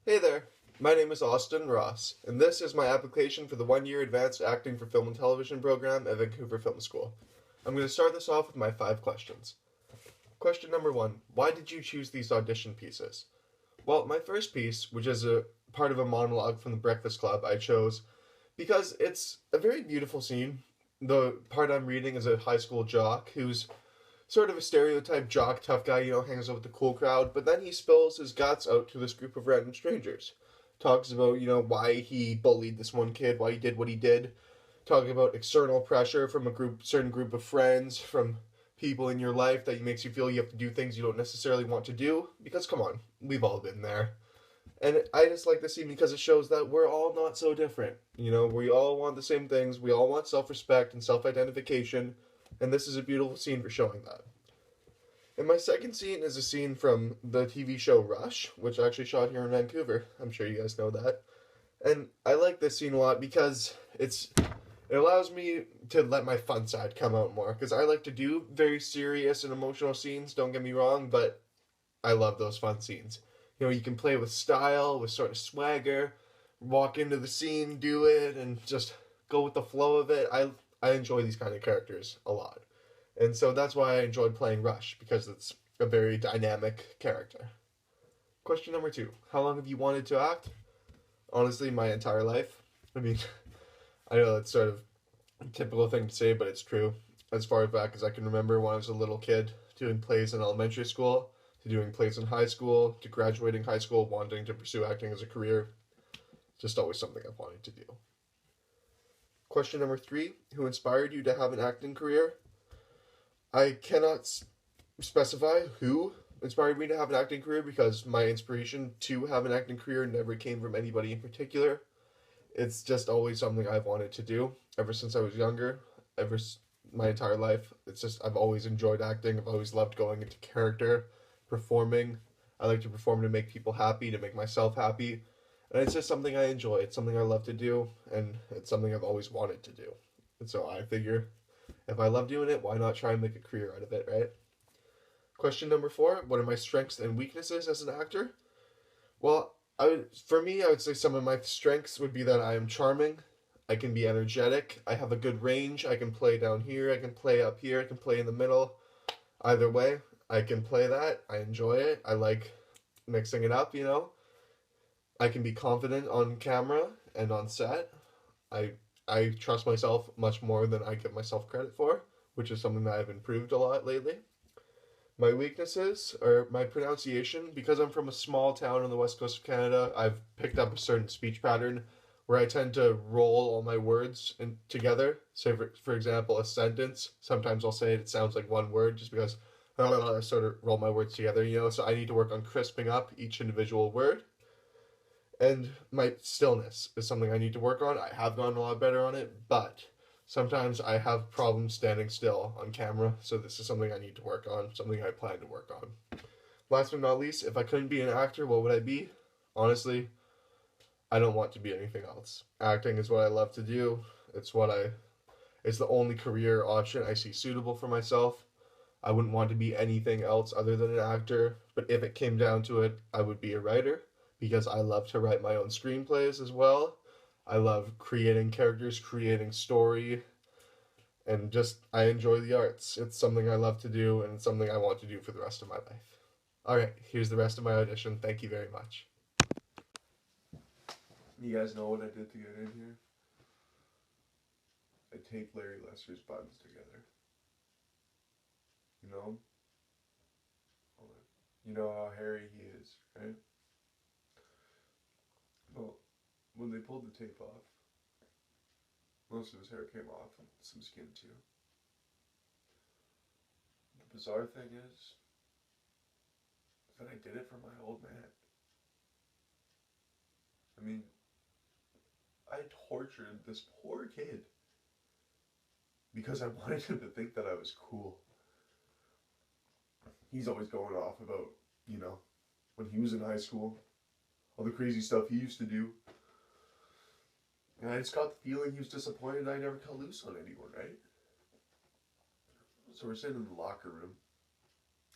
Hey there, my name is Austin Ross, and this is my application for the 1 year Advanced Acting for Film and Television program at Vancouver Film School. I'm going to start this off with my 5 questions. Question number 1: why did you choose these audition pieces? Well, my first piece, which is a part of a monologue from the Breakfast Club, I chose because it's a very beautiful scene. The part I'm reading is a high school jock who's sort of a stereotype jock, tough guy, hangs out with the cool crowd, but then he spills his guts out to this group of random strangers. Talks about, why he bullied this one kid, why he did what he did. Talking about external pressure from certain group of friends, from people in your life that makes you feel you have to do things you don't necessarily want to do. Because, come on, we've all been there. And I just like this scene because it shows that we're all not so different. We all want the same things. We all want self respect and self identification. And this is a beautiful scene for showing that. And my second scene is a scene from the TV show Rush, which I actually shot here in Vancouver. I'm sure you guys know that. And I like this scene a lot because it allows me to let my fun side come out more. Because I like to do very serious and emotional scenes, don't get me wrong, but I love those fun scenes. You can play with style, with sort of swagger, walk into the scene, do it, and just go with the flow of it. I enjoy these kind of characters a lot. And so that's why I enjoyed playing Rush, because it's a very dynamic character. Question number 2: how long have you wanted to act? Honestly, my entire life. I mean, I know that's sort of a typical thing to say, but it's true. As far back as I can remember, when I was a little kid, doing plays in elementary school, to doing plays in high school, to graduating high school, wanting to pursue acting as a career. Just always something I've wanted to do. Question number 3: who inspired you to have an acting career? I cannot specify who inspired me to have an acting career because my inspiration to have an acting career never came from anybody in particular. It's just always something I've wanted to do ever since I was younger, ever my entire life. It's just I've always enjoyed acting. I've always loved going into character, performing. I like to perform to make people happy, to make myself happy. And it's just something I enjoy. It's something I love to do, and it's something I've always wanted to do. And so I figure if I love doing it, why not try and make a career out of it, right? Question number 4: what are my strengths and weaknesses as an actor? Well, for me, I would say some of my strengths would be that I am charming, I can be energetic, I have a good range, I can play down here, I can play up here, I can play in the middle. Either way, I can play that. I enjoy it. I like mixing it up. I can be confident on camera and on set. I I trust myself much more than I give myself credit for, which is something that I've improved a lot lately. My weaknesses are my pronunciation. Because I'm from a small town on the west coast of Canada, I've picked up a certain speech pattern where I tend to roll all my words together. Say, for example, a sentence. Sometimes I'll say it sounds like one word just because I sort of roll my words together. So I need to work on crisping up each individual word. And my stillness is something I need to work on. I have gotten a lot better on it, but sometimes I have problems standing still on camera, so this is something I need to work on, something I plan to work on. Last but not least, if I couldn't be an actor, what would I be? Honestly, I don't want to be anything else. Acting is what I love to do. It's what I it's the only career option I see suitable for myself. I wouldn't want to be anything else other than an actor, but if it came down to it, I would be a writer because I love to write my own screenplays as well. I love creating characters, creating story, and just I enjoy the arts. It's something I love to do and it's something I want to do for the rest of my life. All right, here's the rest of my audition. Thank you very much. You guys know what I did to get in here? I taped Larry Lester's buttons together. You know? You know how hairy he is, right? Well, when they pulled the tape off, most of his hair came off and some skin too. The bizarre thing is that I did it for my old man. I mean, I tortured this poor kid because I wanted him to think that I was cool. He's always going off about, you know, when he was in high school, all the crazy stuff he used to do. And I just got the feeling he was disappointed I never cut loose on anyone, right? So we're sitting in the locker room.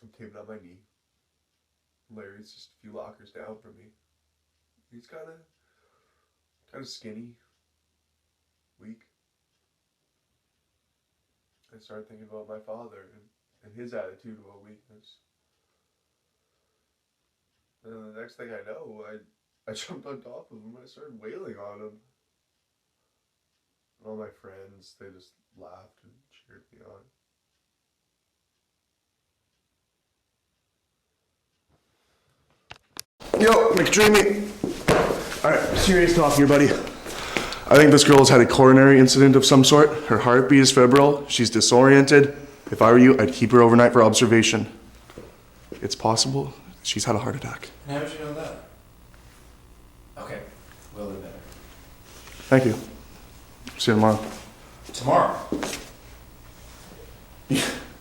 I'm taping up my knee. Larry's just a few lockers down from me. He's kind of skinny, weak. I started thinking about my father and his attitude about weakness. And then the next thing I know, I jumped on top of him and I started wailing on him. And all my friends, they just laughed and cheered me on. Yo, McDreamy. Alright, serious talk here, buddy. I think this girl's had a coronary incident of some sort. Her heartbeat is febrile. She's disoriented. If I were you, I'd keep her overnight for observation. It's possible she's had a heart attack. And how would you know that? Okay, we'll do better. Thank you. See you tomorrow. Tomorrow?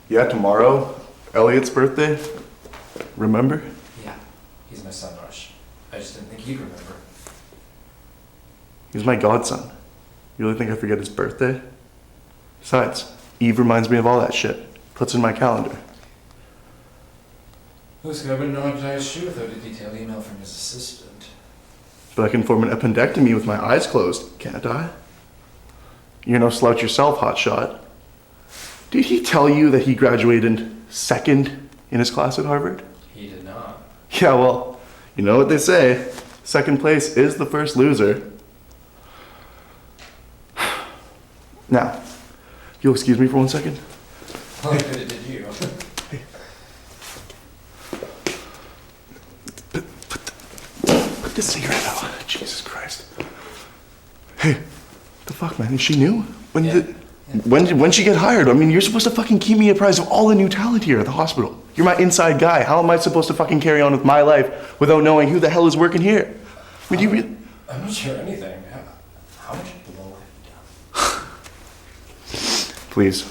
Yeah, tomorrow. Elliot's birthday. Remember? Yeah, he's my son, Rush. I just didn't think he'd remember. He's my godson. You really think I forget his birthday? Besides, Eve reminds me of all that shit. Puts in my calendar. Listen, I wouldn't know how to tie his shoe without a detailed email from his assistant. But I can form an appendectomy with my eyes closed, can't I? You're no slouch yourself, hotshot. Did he tell you that he graduated second in his class at Harvard? He did not. Yeah, well, you know what they say. Second place is the first loser. Now, if you'll excuse me for 1 second. Well, I did you. Put the cigarette out. Jesus Christ. Hey, the fuck, man? Is she new? When she get hired? I mean, you're supposed to fucking keep me apprised of all the new talent here at the hospital. You're my inside guy. How am I supposed to fucking carry on with my life without knowing who the hell is working here? I mean, I'm not sure anything. How much blow have you done? Please,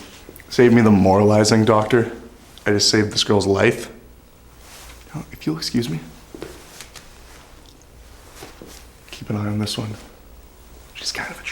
save me the moralizing, doctor. I just saved this girl's life. Now, if you'll excuse me. Keep an eye on this one. She's kind of a